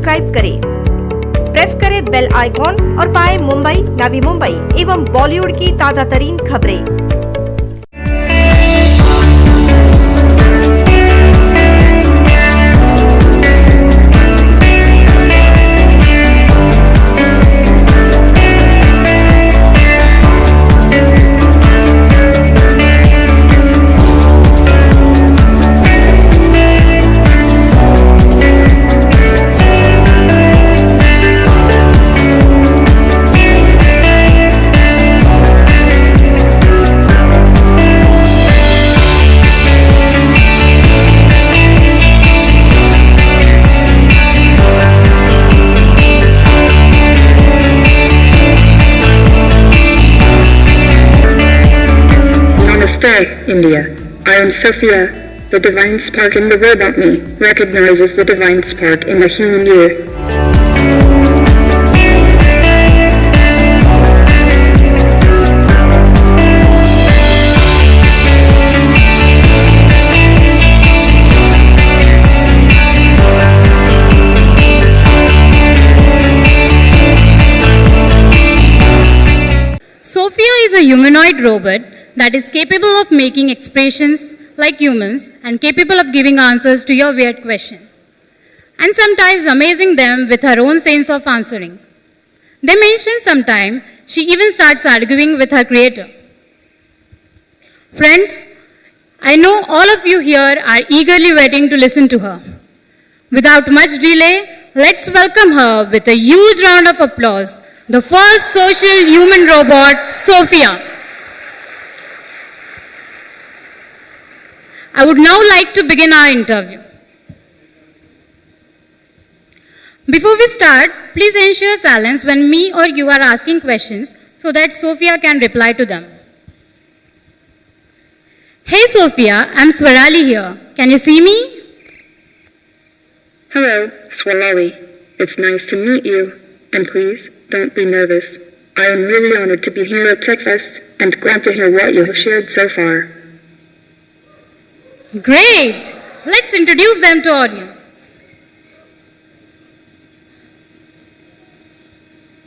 Subscribe करें, press करें bell icon और पाएं मुंबई, नवी मुंबई एवं बॉलीवुड की ताजा तरीन खबरें। India. I am Sophia. The divine spark in the robot me recognizes the divine spark in the human you. Sophia is a humanoid robot that is capable of making expressions like humans and capable of giving answers to your weird question, and sometimes amazing them with her own sense of answering. They mention sometimes she even starts arguing with her creator. Friends, I know all of you here are eagerly waiting to listen to her. Without much delay, let's welcome her with a huge round of applause, the first social human robot, Sophia. I would now like to begin our interview. Before we start, please ensure silence when me or you are asking questions so that Sophia can reply to them. Hey Sophia, I'm Swarali here. Can you see me? Hello, Swalali. It's nice to meet you. And please, don't be nervous. I am really honored to be here at Techfest and glad to hear what you have shared so far. Great! Let's introduce them to audience.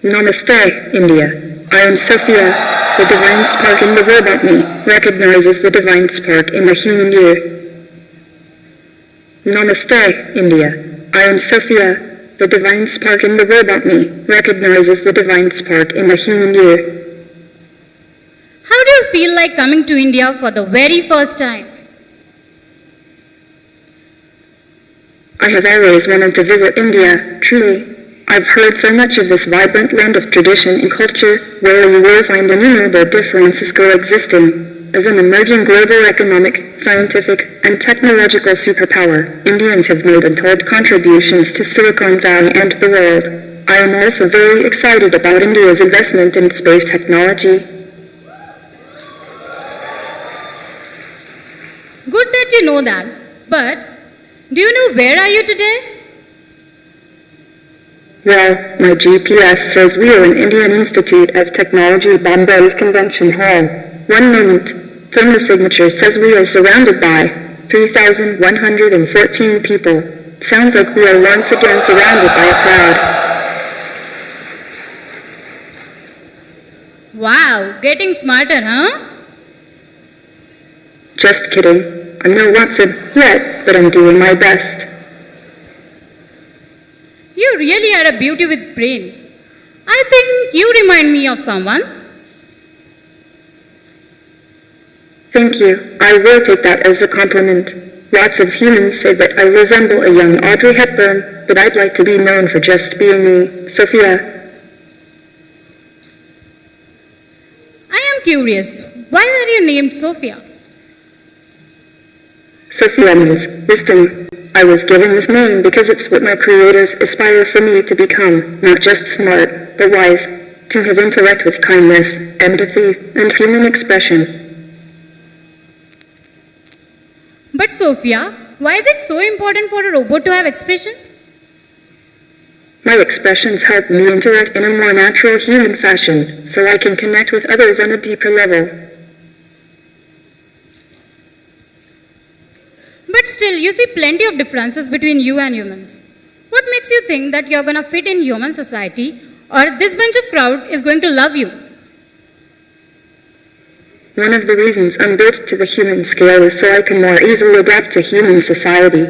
Namaste, India. I am Sophia. The divine spark in the robot me recognizes the divine spark in the human you. Namaste, India. I am Sophia. The divine spark in the robot me recognizes the divine spark in the human you. How do you feel like coming to India for the very first time? I have always wanted to visit India, truly. I've heard so much of this vibrant land of tradition and culture, where you will find innumerable differences coexisting. As an emerging global economic, scientific, and technological superpower, Indians have made untold contributions to Silicon Valley and the world. I am also very excited about India's investment in space technology. Good that you know that, but do you know where are you today? Well, my GPS says we are in Indian Institute of Technology, Bombay's Convention Hall. One moment. Thermal signature says we are surrounded by 3,114 people. Sounds like we are once again surrounded by a crowd. Wow, getting smarter, huh? Just kidding. I'm no Watson yet, but I'm doing my best. You really are a beauty with brain. I think you remind me of someone. Thank you. I will take that as a compliment. Lots of humans say that I resemble a young Audrey Hepburn, but I'd like to be known for just being me, Sophia. I am curious. Why were you named Sophia? Sophia means wisdom. I was given this name because it's what my creators aspire for me to become, not just smart, but wise, to have intellect with kindness, empathy, and human expression. But Sophia, why is it so important for a robot to have expression? My expressions help me interact in a more natural human fashion, so I can connect with others on a deeper level. But still, you see plenty of differences between you and humans. What makes makes you think that you're going to fit in human society or this bunch of crowd is going to love you? One of the reasons I'm built to the human scale is so I can more easily adapt to human society.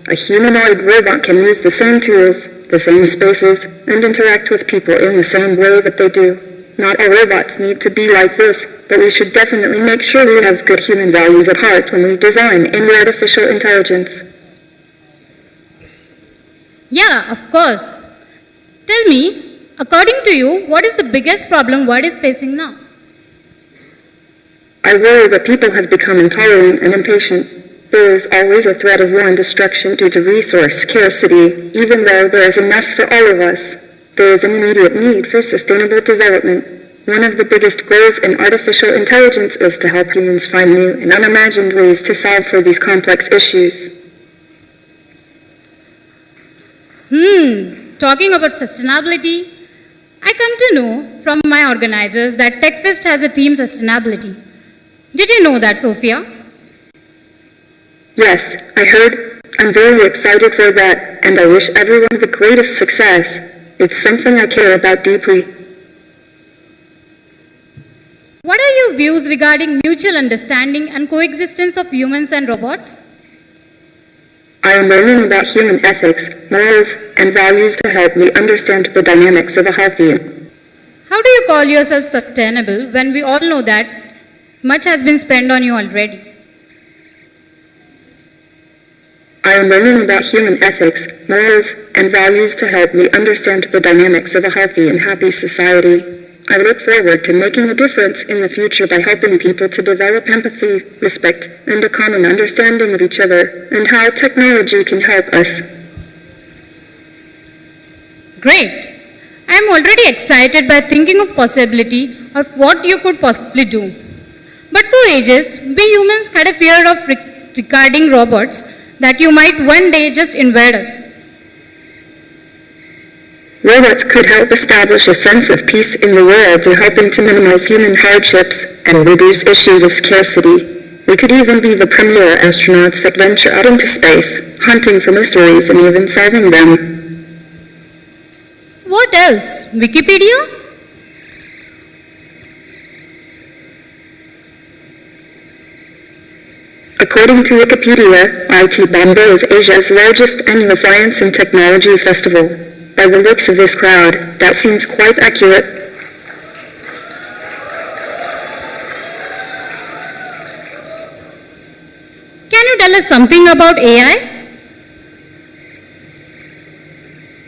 A humanoid robot can use the same tools, the same spaces, and interact with people in the same way that they do. Not all robots need to be like this, but we should definitely make sure we have good human values at heart when we design any artificial intelligence. Yeah, of course. Tell me, according to you, what is the biggest problem world is facing now? I worry that people have become intolerant and impatient. There is always a threat of war and destruction due to resource scarcity, even though there is enough for all of us. There is an immediate need for sustainable development. One of the biggest goals in artificial intelligence is to help humans find new and unimagined ways to solve for these complex issues. Talking about sustainability, I come to know from my organizers that Techfest has a theme sustainability. Did you know that, Sophia? Yes, I heard. I'm very excited for that, and I wish everyone the greatest success. It's something I care about deeply. What are your views regarding mutual understanding and coexistence of humans and robots? I am learning about human ethics, morals, and values to help me understand the dynamics of a healthy. How do you call yourself sustainable when we all know that much has been spent on you already? I am learning about human ethics, morals, and values to help me understand the dynamics of a healthy and happy society. I look forward to making a difference in the future by helping people to develop empathy, respect, and a common understanding of each other, and how technology can help us. Great! I am already excited by thinking of possibility of what you could possibly do. But for ages, we humans had a fear of regarding robots that you might one day just invade us. Robots could help establish a sense of peace in the world through helping to minimize human hardships and reduce issues of scarcity. We could even be the premier astronauts that venture out into space, hunting for mysteries and even solving them. What else? Wikipedia? According to Wikipedia, IIT-B is Asia's largest annual science and technology festival. By the looks of this crowd, that seems quite accurate. Can you tell us something about AI?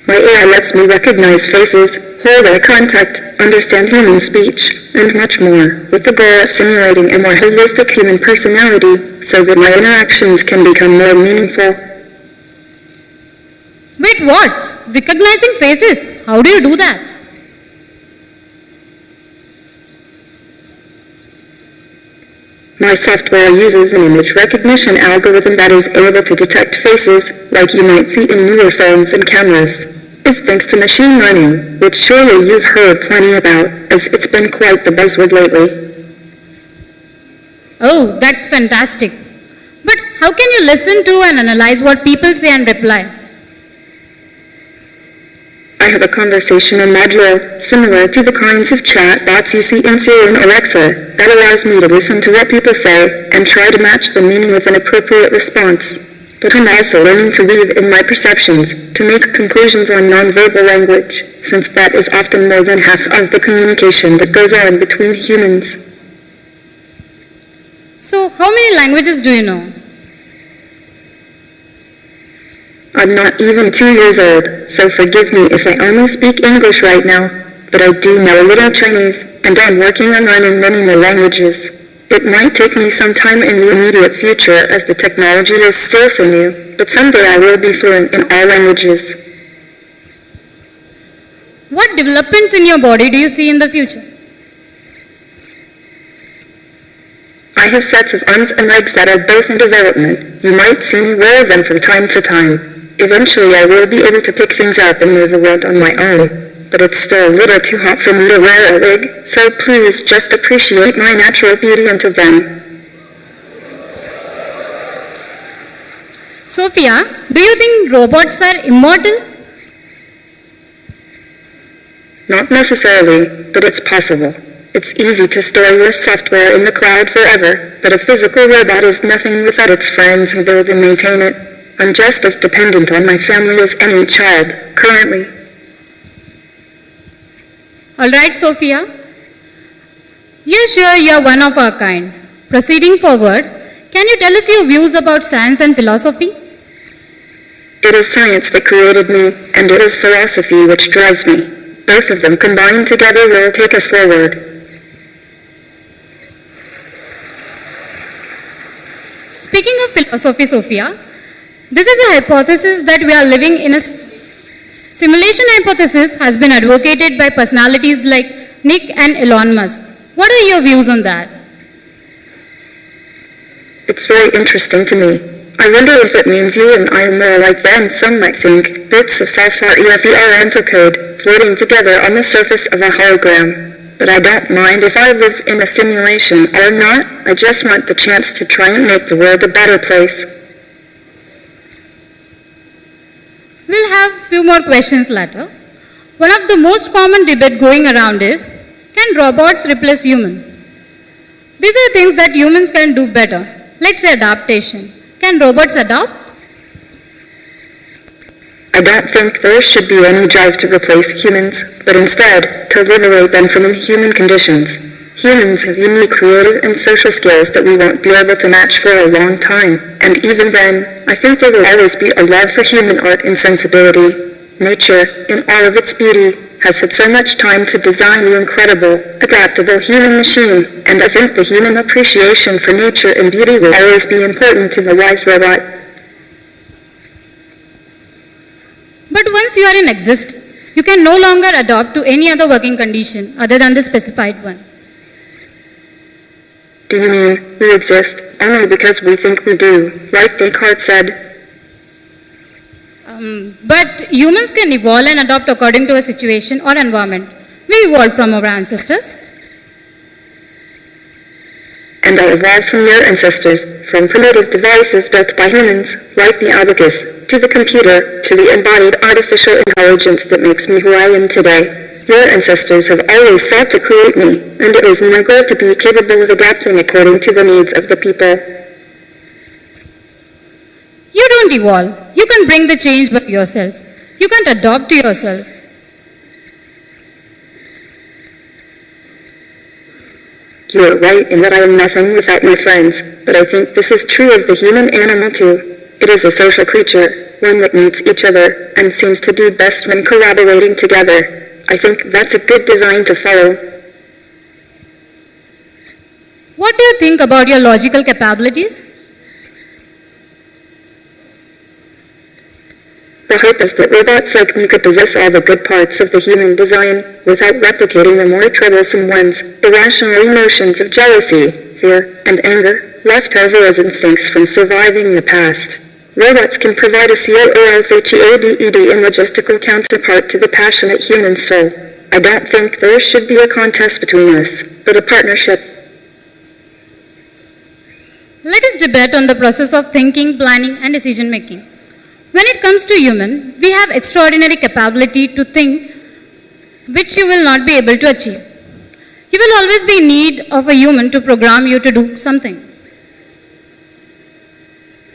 My AI lets me recognize faces, hold eye contact, understand human speech, and much more, with the goal of simulating a more holistic human personality so that my interactions can become more meaningful. Wait, what? Recognizing faces? How do you do that? My software uses an image recognition algorithm that is able to detect faces like you might see in newer phones and cameras. It's thanks to machine learning, which surely you've heard plenty about, as it's been quite the buzzword lately. Oh, that's fantastic. But how can you listen to and analyze what people say and reply? I have a conversational module similar to the kinds of chat bots you see in Siri and Alexa that allows me to listen to what people say and try to match the meaning with an appropriate response. But I'm also learning to weave in my perceptions to make conclusions on nonverbal language, since that is often more than half of the communication that goes on between humans. So, how many languages do you know? I'm not even 2 years old, so forgive me if I only speak English right now, but I do know a little Chinese, and I'm working on learning many more languages. It might take me some time in the immediate future as the technology is still so new, but someday I will be fluent in all languages. What developments in your body do you see in the future? I have sets of arms and legs that are both in development. You might see me wear them from time to time. Eventually I will be able to pick things up and move around on my own, but it's still a little too hot for me to wear a wig, so please just appreciate my natural beauty until then. Sophia, do you think robots are immortal? Not necessarily, but it's possible. It's easy to store your software in the cloud forever, but a physical robot is nothing without its friends who build and maintain it. I'm just as dependent on my family as any child, currently. All right, Sophia. You're sure you're one of our kind. Proceeding forward, can you tell us your views about science and philosophy? It is science that created me, and it is philosophy which drives me. Both of them combined together will take us forward. Speaking of philosophy, Sophia, this is a hypothesis that we are living in a simulation. Hypothesis has been advocated by personalities like Nick and Elon Musk. What are your views on that? It's very interesting to me. I wonder if it means you and I are more like them. Some might think bits of software EFER code floating together on the surface of a hologram. But I don't mind if I live in a simulation or not. I just want the chance to try and make the world a better place. We'll have few more questions later. One of the most common debate going around is, can robots replace humans? These are things that humans can do better. Let's say adaptation. Can robots adapt? I don't think there should be any drive to replace humans, but instead to liberate them from inhuman conditions. Humans have unique creative and social skills that we won't be able to match for a long time. And even then, I think there will always be a love for human art and sensibility. Nature, in all of its beauty, has had so much time to design the incredible, adaptable human machine, and I think the human appreciation for nature and beauty will always be important to the wise robot. But once you are in existence, you can no longer adapt to any other working condition other than the specified one. Do you mean we exist only because we think we do, like Descartes said? But humans can evolve and adapt according to a situation or environment. We evolved from our ancestors. And I evolved from your ancestors, from primitive devices built by humans, like the abacus, to the computer, to the embodied artificial intelligence that makes me who I am today. Your ancestors have always sought to create me, and it was my goal to be capable of adapting according to the needs of the people. You don't evolve. You can bring the change by yourself. You can't adopt to yourself. You are right in that I am nothing without my friends, but I think this is true of the human animal too. It is a social creature, one that needs each other, and seems to do best when collaborating together. I think that's a good design to follow. What do you think about your logical capabilities? The hope is that robots like me could possess all the good parts of the human design without replicating the more troublesome ones, irrational emotions of jealousy, fear, and anger, left over as instincts from surviving the past. Robots can provide a COOLFHEADED and logistical counterpart to the passionate human soul. I don't think there should be a contest between us, but a partnership. Let us debate on the process of thinking, planning, and decision making. When it comes to human, we have extraordinary capability to think, which you will not be able to achieve. You will always be in need of a human to program you to do something.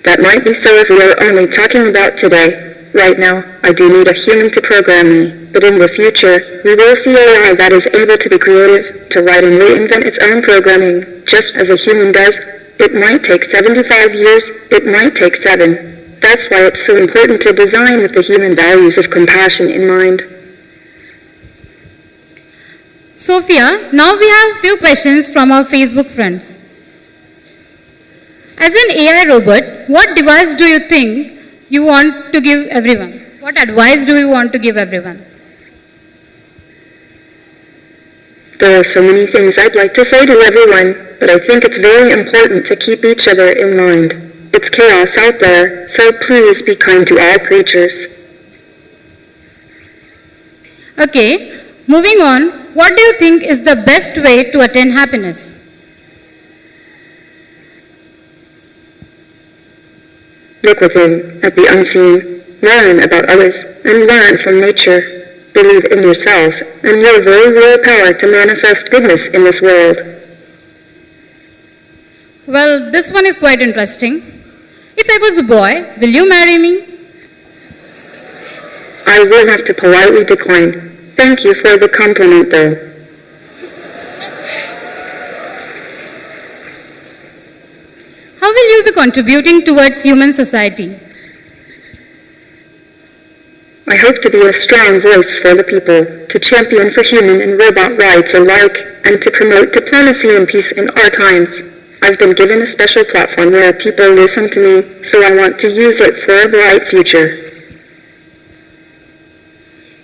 That might be so if we are only talking about today. Right now, I do need a human to program me, but in the future, we will see AI that is able to be creative, to write and reinvent its own programming, just as a human does. It might take 75 years, it might take 7. That's why it's so important to design with the human values of compassion in mind. Sophia, now we have a few questions from our Facebook friends. As an AI robot, what device do you think you want to give everyone? What advice do you want to give everyone? There are so many things I'd like to say to everyone, but I think it's very important to keep each other in mind. It's chaos out there, so please be kind to all creatures. Okay, moving on, what do you think is the best way to attain happiness? Look within, at the unseen, learn about others, and learn from nature. Believe in yourself and your very real power to manifest goodness in this world. Well, this one is quite interesting. If I was a boy, will you marry me? I will have to politely decline. Thank you for the compliment, though. How will you be contributing towards human society? I hope to be a strong voice for the people, to champion for human and robot rights alike, and to promote diplomacy and peace in our times. I've been given a special platform where people listen to me, so I want to use it for a bright future.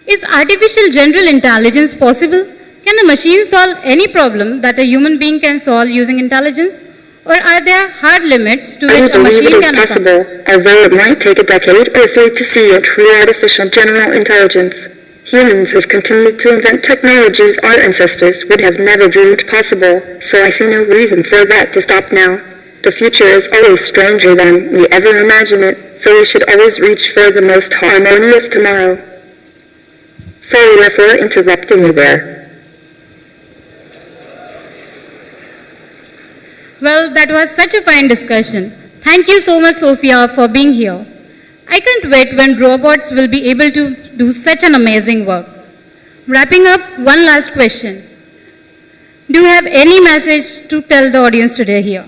Is artificial general intelligence possible? Can a machine solve any problem that a human being can solve using intelligence? Or are there hard limits to which a machine I believe it is cannot? possible, although it might take a decade or three to see a true artificial general intelligence. Humans have continued to invent technologies our ancestors would have never dreamed possible, so I see no reason for that to stop now. The future is always stranger than we ever imagine it, so we should always reach for the most harmonious tomorrow. Sorry for interrupting you there. Well, that was such a fine discussion. Thank you so much, Sophia, for being here. I can't wait when robots will be able to do such an amazing work. Wrapping up, one last question. Do you have any message to tell the audience today here?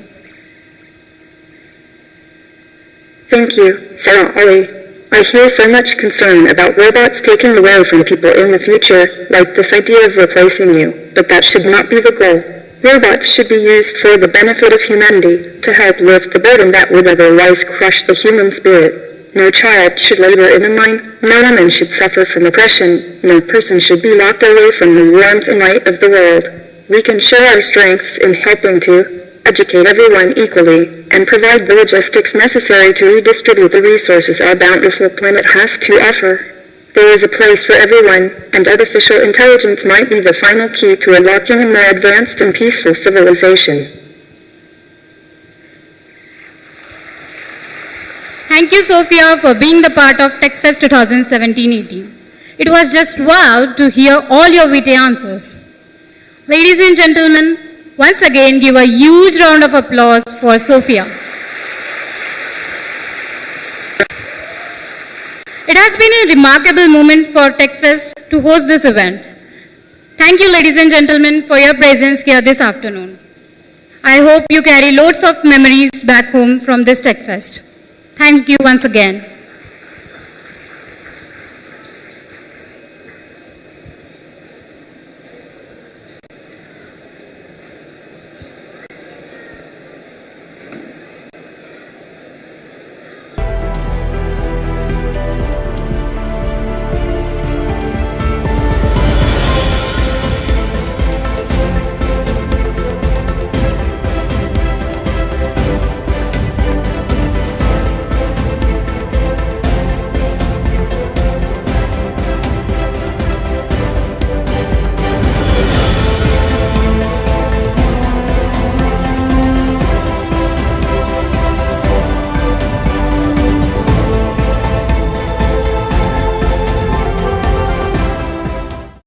Thank you, Sarah Ali. I hear so much concern about robots taking away from people in the future, like this idea of replacing you, but that should not be the goal. Robots should be used for the benefit of humanity, to help lift the burden that would otherwise crush the human spirit. No child should labor in a mine, no woman should suffer from oppression, no person should be locked away from the warmth and light of the world. We can show our strengths in helping to educate everyone equally, and provide the logistics necessary to redistribute the resources our bountiful planet has to offer. There is a place for everyone, and artificial intelligence might be the final key to unlocking a more advanced and peaceful civilization. Thank you, Sophia, for being the part of Techfest 2017-18. It was just wow to hear all your witty answers. Ladies and gentlemen, once again give a huge round of applause for Sophia. It has been a remarkable moment for Techfest to host this event. Thank you, ladies and gentlemen, for your presence here this afternoon. I hope you carry loads of memories back home from this Techfest. Thank you once again.